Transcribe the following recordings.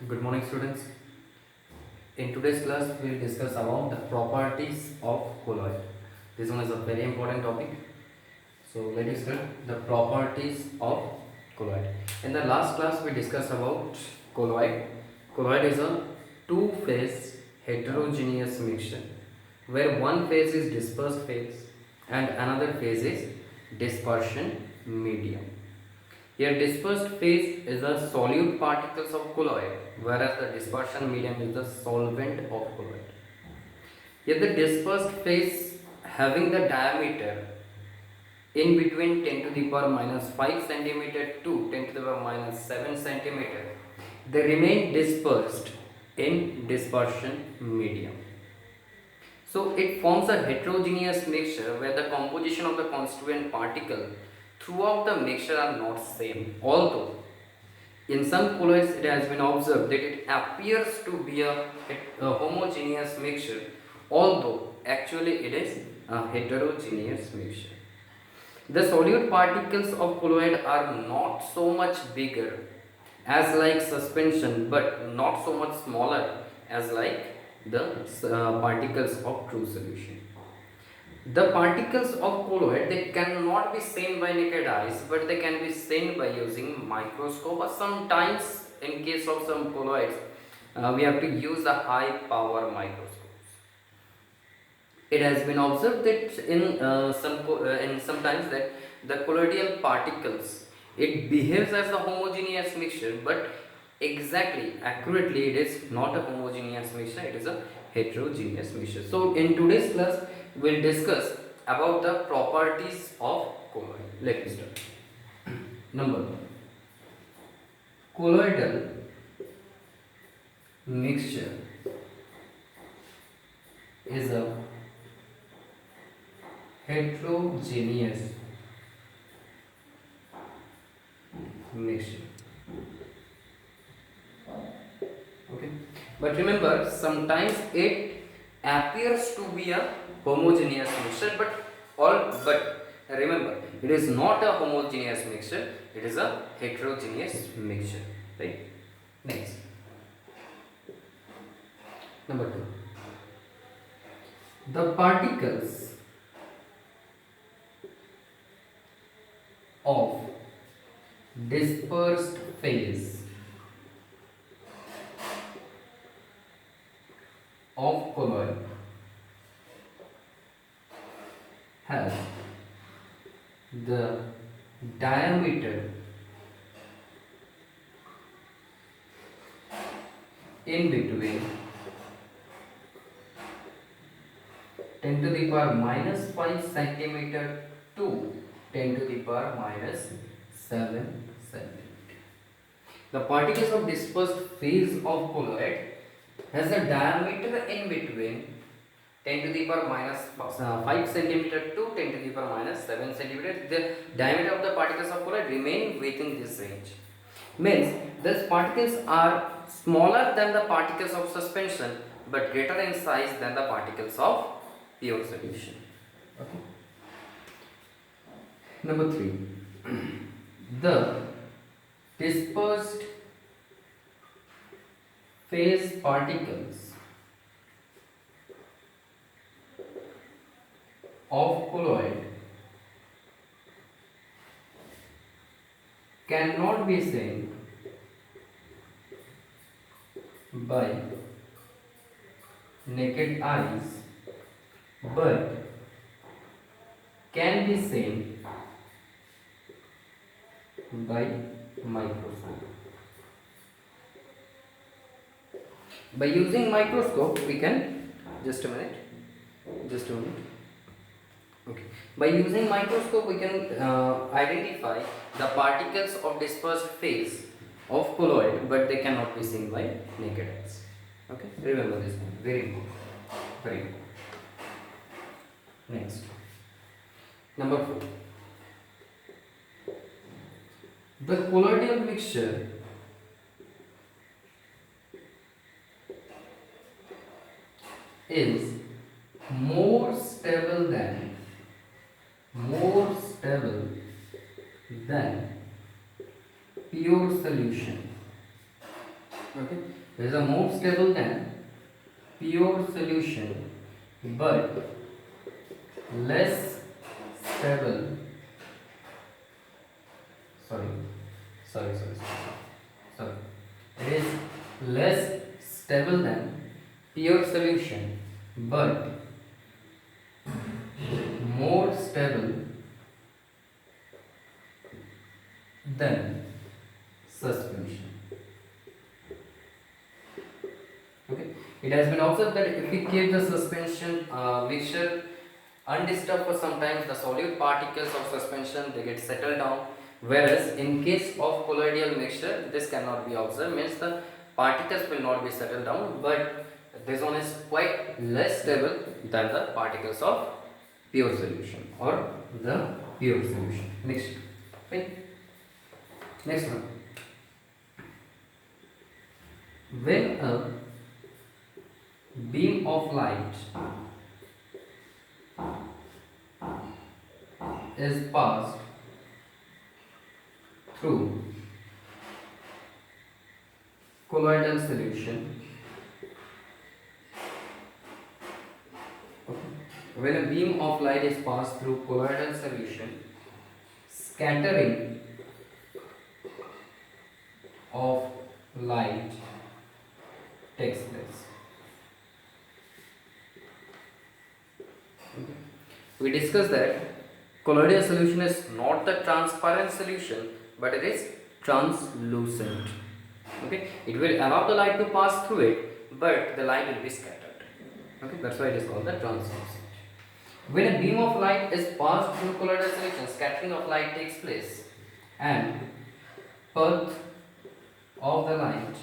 Good morning, students. In today's class, we will discuss about the properties of colloid. This one is a very important topic. So let us start the properties of colloid. In the last class, we discussed about colloid. Colloid is a two-phase heterogeneous mixture where one phase is dispersed phase and another phase is dispersion medium. Here dispersed phase is the solute particles of colloid, whereas the dispersion medium is the solvent of colloid. Here the dispersed phase having the diameter in between 10 to the power minus 5 centimeter to 10 to the power minus 7 centimeter, they remain dispersed in dispersion medium. So it forms a heterogeneous mixture where the composition of the constituent particle throughout the mixture are not same. Although in some colloids it has been observed that it appears to be a homogeneous mixture, although actually it is a heterogeneous mixture. The solute particles of colloid are not so much bigger as like suspension, but not so much smaller as like the particles of true solution. The particles of colloid, they cannot be seen by naked eyes, but they can be seen by using microscope, or sometimes in case of some colloids we have to use the high power microscopes. It has been observed that in sometimes that the colloidal particles, it behaves as a homogeneous mixture, but exactly accurately it is not a homogeneous mixture, it is a heterogeneous mixture. So in today's class we'll discuss about the properties of colloid. Let me start. Number one, colloidal mixture is a heterogeneous mixture. Okay, but remember, sometimes it appears to be a homogeneous mixture, but remember, it is not a homogeneous mixture, it is a heterogeneous mixture, right? Next, number two, the particles of dispersed phase of colloid has the diameter in between 10 to the power minus 5 centimeter to 10 to the power minus 7 centimeter. The particles of dispersed phase of colloid has a diameter in between 10 to the power minus 5 centimeter to 10 to the power minus 7 centimeter. The diameter of the particles of colloid remain within this range. Means these particles are smaller than the particles of suspension, but greater in size than the particles of pure solution. Okay. Number 3. The dispersed phase particles of colloid cannot be seen by naked eyes, but can be seen by microscope. By using microscope we can, just a minute. Okay. By using microscope we can identify the particles of dispersed phase of colloid, but they cannot be seen by naked eyes. Okay, remember this one, very important, very important. Next, number 4, the colloidal mixture is more stable than pure solution Okay, there is a more stable than pure solution, but less stable. Sorry, sorry. It is less stable than pure solution, but more stable than suspension. Okay. It has been observed that if we keep the suspension mixture undisturbed for some time, the solute particles of suspension they get settled down. Whereas in case of colloidal mixture, this cannot be observed. Means the particles will not be settled down, but this one is quite less stable than the particles of pure solution or the pure solution mixture. Fine. Next one. When a beam of light is passed through colloidal solution. When a beam of light is passed through colloidal solution, scattering of light takes place. We discussed that colloidal solution is not the transparent solution, but it is translucent. Okay, it will allow the light to pass through it, but the light will be scattered. Okay, that's why it is called the translucent. When a beam of light is passed through colloidal solution, scattering of light takes place, and path of the light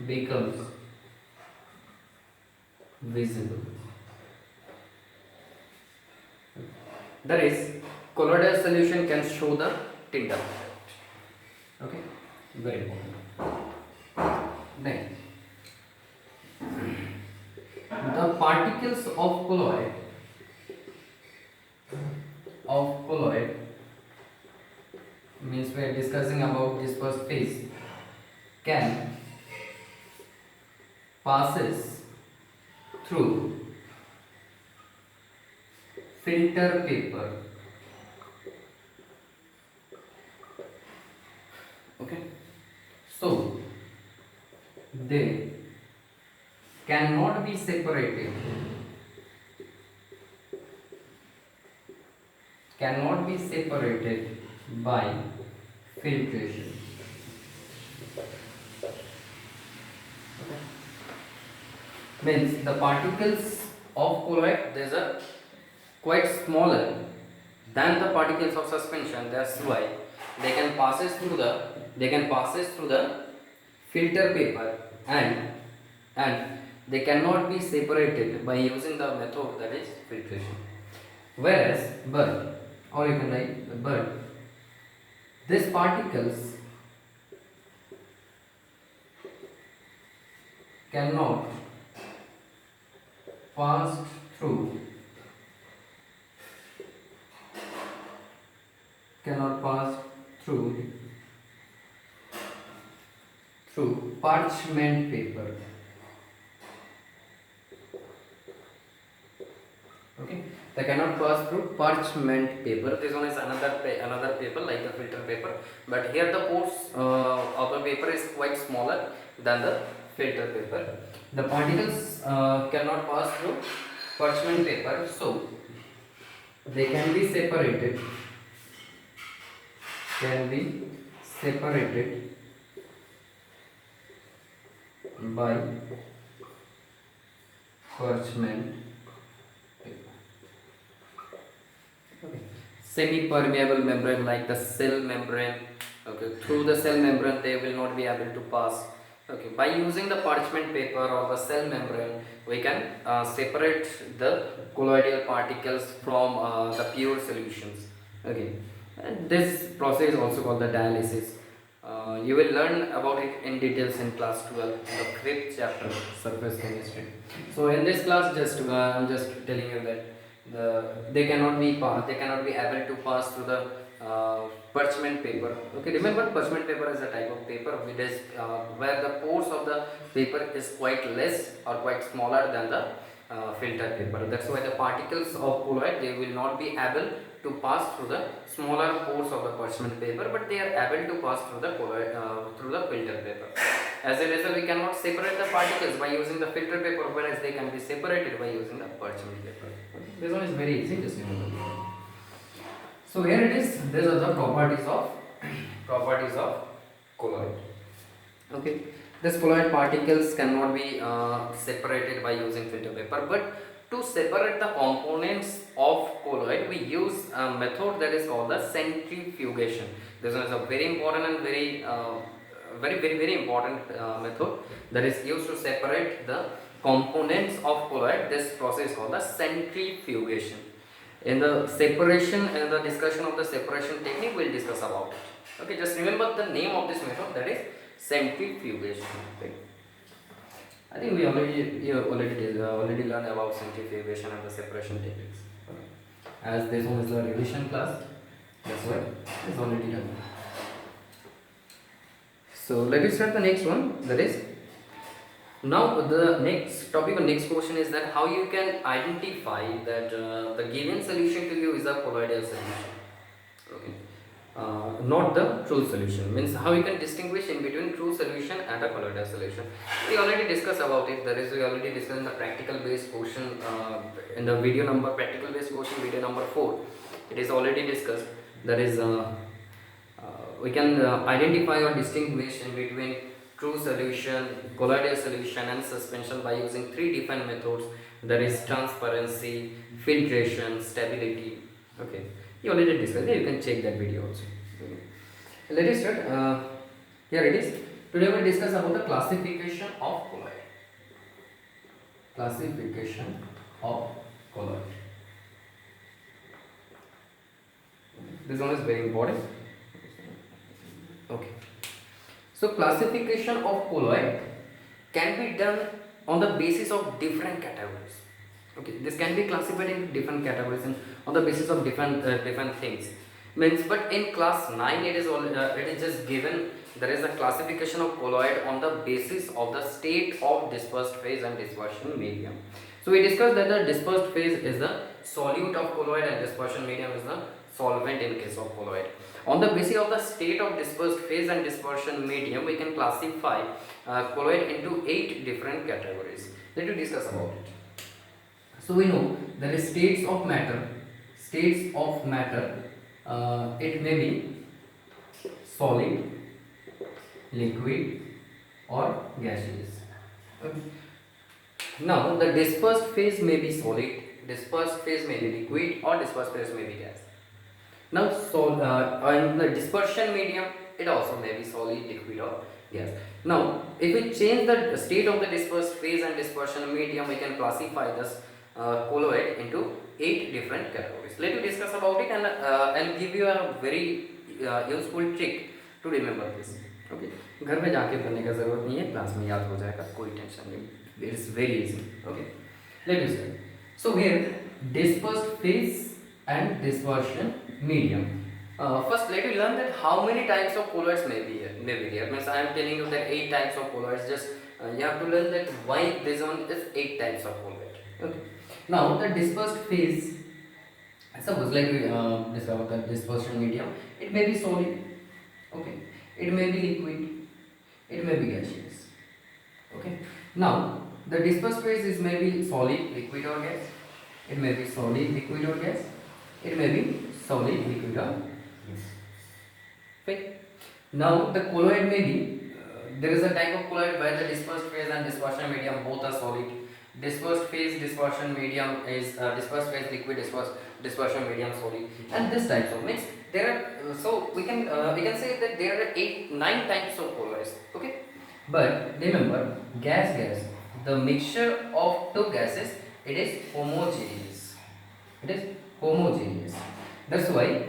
becomes visible. That is, colloidal solution can show the tint effect. Okay, very important. Then, the particles of colloid means we are discussing about this first phase can passes through filter paper. Okay, so they cannot be separated, by filtration. Okay. Means the particles of colloid these are quite smaller than the particles of suspension. That's why they can passes through the filter paper, and they cannot be separated by using the method that is filtration. Whereas or you can write but these particles cannot pass through parchment paper. Okay, they cannot pass through parchment paper. This one is another paper like the filter paper, but here the pores of the paper is quite smaller than the filter paper. The particles cannot pass through parchment paper, so they can be separated by parchment paper. Okay. Semi-permeable membrane like the cell membrane. Okay, through the cell membrane they will not be able to pass. Okay, by using the parchment paper or the cell membrane, we can separate the colloidal particles from the pure solutions. Okay, and this process is also called the dialysis. You will learn about it in details in class 12, the 5th chapter, surface chemistry. So in this class, I'm just telling you that they cannot be able to pass through the parchment paper. Okay, remember parchment paper is a type of paper which is where the pores of the paper is quite less or quite smaller than the filter paper. That's why the particles of colloid, they will not be able to pass through the smaller pores of the parchment paper, but they are able to pass through the colloid, through the filter paper. As a result, we cannot separate the particles by using the filter paper, whereas they can be separated by using the parchment paper. Okay. This one is very easy, just remember. So here it is. These are the properties of colloid. Okay. These colloid particles cannot be separated by using filter paper, but to separate the components of colloid, we use a method that is called the centrifugation. This one is a very important and very important method that is used to separate the components of colloid. This process is called the centrifugation. In the separation and the discussion of the separation technique, we'll discuss about it. Okay, just remember the name of this method, that is centrifugation. Okay. I think we already learned about centrifugation and the separation techniques. Okay. As this one is the revision class, that's why it's already done. So let us start the next one. That is, now the next topic or next question is that how you can identify that the given solution to you is a colloidal solution. Okay. Not the true solution, means how you can distinguish in between true solution and a colloidal solution. We already discussed about it. That is, we already discussed in the practical based question in the practical based question video number 4. It is already discussed. That is, we can identify or distinguish in between true solution, colloidal solution and suspension by using 3 different methods, that is transparency, filtration, stability. Okay, you already discussed it, you can check that video also. Okay. Let us start. Here it is. Today we will discuss about the classification of colloid. Classification of colloid. This one is very important. Okay. So classification of colloid can be done on the basis of different categories. Okay, this can be classified into different categories and on the basis of different things. Means, but in class 9 it is just given there is a classification of colloid on the basis of the state of dispersed phase and dispersion medium. So we discussed that the dispersed phase is the solute of colloid and dispersion medium is the solvent in case of colloid. On the basis of the state of dispersed phase and dispersion medium, we can classify colloid into 8 different categories. Let us discuss about it. So we know there is states of matter. States of matter, it may be solid, liquid or gaseous. Okay. Now the dispersed phase may be solid, dispersed phase may be liquid or dispersed phase may be gas. Now, in the dispersion medium, it also may be solid, liquid or gas. Now, if we change the state of the dispersed phase and dispersion medium, we can classify this colloid into 8 different categories. Let me discuss about it and I'll give you a very useful trick to remember this. Okay, घर में जाके पढ़ने का जरूरत नहीं है, class में याद हो जाएगा, कोई टेंशन नहीं. It is very easy. Okay, let us start. So here, dispersed phase and dispersion medium. First, let me learn that how many types of colloids may be there. Means I am telling you that 8 types of colloids. Just you have to learn that why this one is 8 types of colloid. Okay. Now the dispersed phase. Suppose like we discover the dispersion medium. It may be solid. Okay. It may be liquid. It may be gaseous. Okay. Now the dispersed phase is maybe solid, liquid or gas. It may be solid, liquid or gas. It may be solid, liquid or gas. Okay. Now the colloid may be, there is a type of colloid where the dispersed phase and dispersion medium both are solid. Dispersed phase, dispersion medium is dispersed phase, liquid, dispersion medium, solid. And this types of means there are, so we can say that there are 9 types of colloids. Okay. But remember, gas, the mixture of 2 gases, it is homogeneous. It is homogeneous. That's why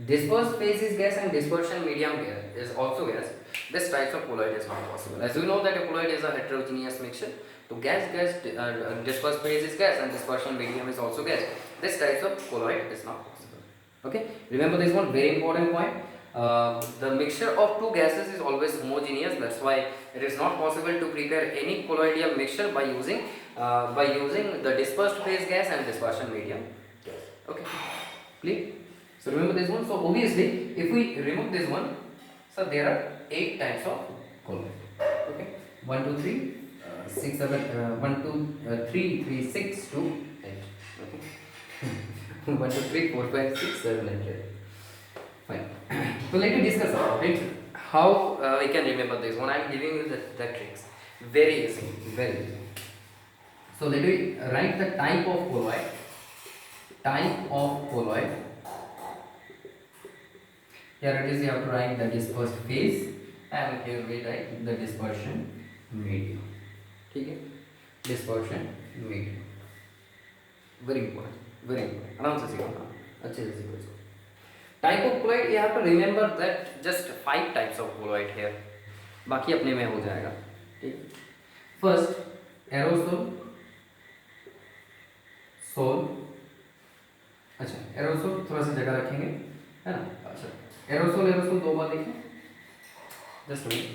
dispersed phase is gas and dispersion medium is also gas. This types of colloid is not possible. As we know that a colloid is a heterogeneous mixture. So dispersed phase is gas and dispersion medium is also gas. This types of colloid is not possible. Okay, remember this one very important point. The mixture of two gases is always homogeneous. That's why it is not possible to prepare any colloidal mixture by using the dispersed phase gas and dispersion medium gas. Okay, clear? So remember this one. So obviously, if we remove this one, so there are 8 types of colloid. Okay, 1, 2, 3, 6, 7, 1, 2, 3, 3, 6, 2, 8. Okay. 1, 2, 3, 4, 5, 6, 7, 8. Fine. So let me discuss about it. How we can remember this one. I am giving you the tricks. Very easy. Very easy. So let me write the type of colloid. Type of colloid. Here it is. You have to write the dispersed phase, and here we write the dispersion medium. Okay. Dispersion medium. Very important. Very important. आराम से सीखो ना, अच्छे से सीखो इसको. Type of colloid, you have to remember that just 5 types of colloid here. बाकी अपने में हो जाएगा. ठीक. First, aerosol, sol. अच्छा, aerosol थोड़ा सा जगह रखेंगे, है ना? अच्छा, aerosol 2 बार देखें. Just wait.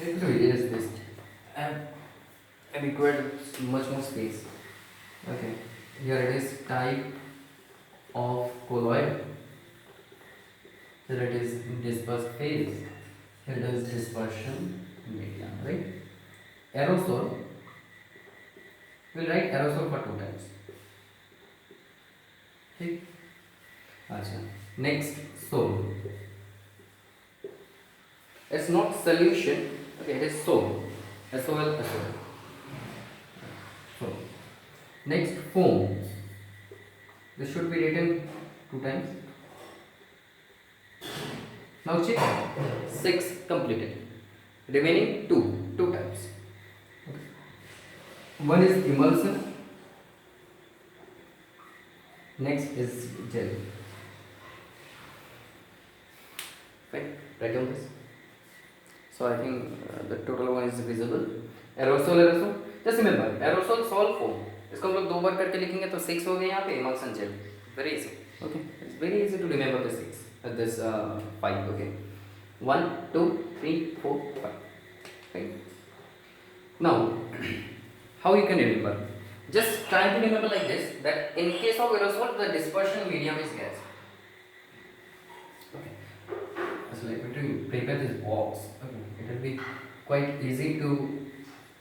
Let me erase this. I required much more space. Okay. Here it is type of colloid. Here it is dispersed phase. Here it is dispersion medium, right? Aerosol. We'll write aerosol for 2 times. Okay. Achha. Next, sol. It's not solution. Okay, it is sol. SOL. So. Next, foam. This should be written 2 times. Now check. 6 completed. Remaining 2 times. Okay. One is emulsion. Next is gel. Fine. Write down this. So I think the total one is visible. Aerosol. Just remember, aerosol, sol, foam. इसको हम लोग 2 बार करके लिखेंगे तो 6 हो गए यहाँ पे. Emulsion, gel. Very easy. Okay. It's very easy to remember the 6. This 5. Okay. 1, 2, 3, 4, 5. Okay. Now, how you can remember? Just try to remember like this, that in case of aerosol, the dispersion medium is gas. Okay. So let me to prepare this box. Okay. It will be quite easy to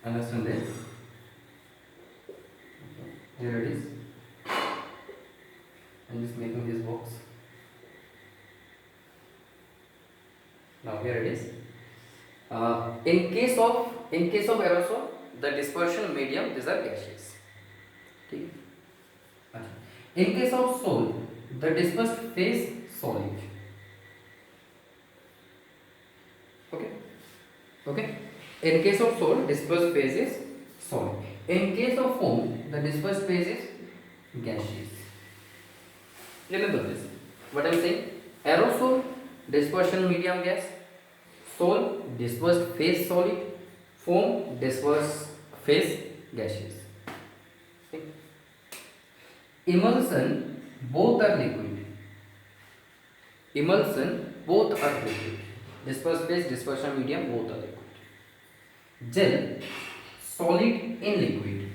understand this. Here it is. I'm just making this box. Now here it is. In case of aerosol, the dispersion medium, these are gaseous. Okay. In case of sol, the dispersed phase solid. Okay. Okay. In case of sol, dispersed phase is solid. In case of foam, the dispersed phase is gaseous. Remember this. What I am saying? Aerosol, dispersion medium gas. Sol, dispersed phase solid. Foam, dispersed phase gaseous. Okay. Emulsion, both are liquid. Emulsion, both are liquid. Dispersed phase, dispersion medium, both are liquid. Gel, solid in liquid.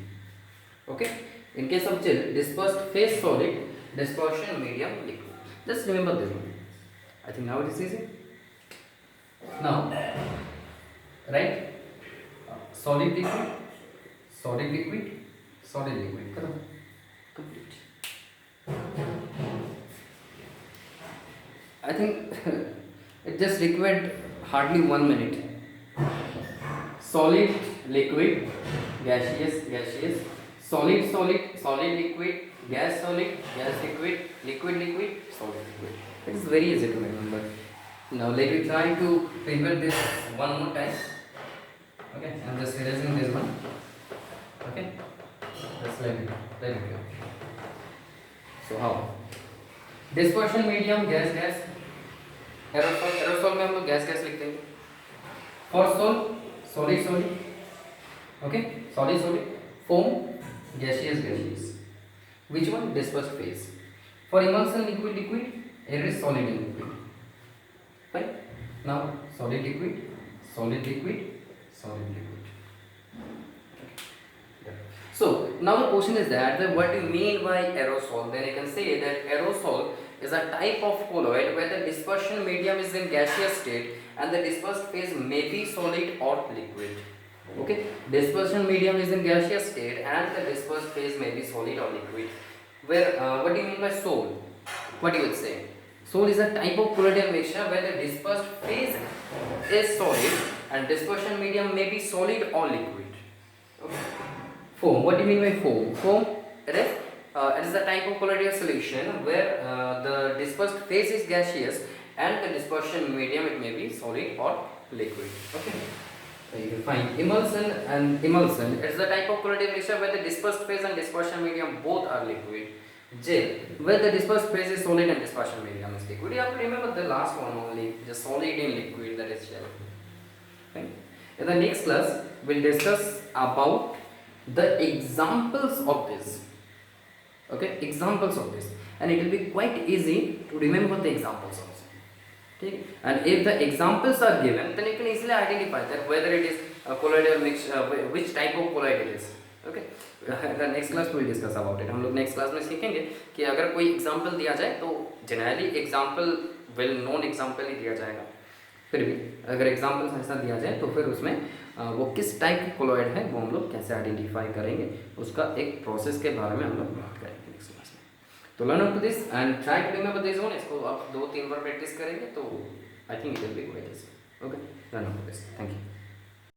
Okay. In case of gel, dispersed phase solid, dispersion medium liquid. Just remember this one. I think now it is easy. Now, right? Solid liquid, solid liquid, solid liquid. Complete. I think it just required hardly 1 minute. Solid, liquid, gaseous, solid, liquid, gas, liquid, liquid, solid, liquid. It is very easy to remember. Now let me try to prepare this one more time. Okay, I'm just erasing this one. Okay, just let it go. So how? Dispersion medium, gas. Aerosol में हम लोग gas लिखते हैं. For sol, solid. Okay, solid. Foam, gaseous. Which one? Dispersed phase. For emulsion, liquid, air is solid and liquid. Fine. Now solid liquid, solid liquid, solid liquid. So now the question is that what do you mean by aerosol? Then you can say that aerosol is a type of colloid where the dispersion medium is in gaseous state and the dispersed phase may be solid or liquid. Okay, dispersion medium is in gaseous state and the dispersed phase may be solid or liquid. Where what do you mean by sol? What you would say? Sol is a type of colloidal mixture where the dispersed phase is solid and dispersion medium may be solid or liquid. Okay. Foam. What do you mean by foam? Foam, it is a type of colloidal solution where the dispersed phase is gaseous and the dispersion medium it may be solid or liquid. Okay. So you can find emulsion, and emulsion it is the type of colloidal mixture where the dispersed phase and dispersion medium both are liquid. Gel, where the dispersed phase is solid and dispersion medium is liquid. You have to remember the last one only, the solid in liquid, that is gel. Okay. In the next class, we'll discuss about the examples of this. Okay, examples of this, and it will be quite easy to remember the examples also. Okay, and if the examples are given, then you can easily identify that whether it is a colloidal mixture, which type of colloid it is. Okay, the next class we'll discuss about it. हम लोग next class में सीखेंगे कि अगर कोई example दिया जाए तो generally example well known example ही दिया जाएगा, फिर भी अगर एग्जाम्पल्स ऐसा दिया जाए तो फिर उसमें वो किस टाइप की कोलॉइड है वो हम लोग कैसे आइडेंटिफाई करेंगे, उसका एक प्रोसेस के बारे में हम लोग बात करेंगे नेक्स्ट क्लास में. तो learn up to this and try to remember this one. इसको आप 2-3 बार प्रैक्टिस करेंगे तो I think it will be quite easy. Okay, learn up to this. Thank you.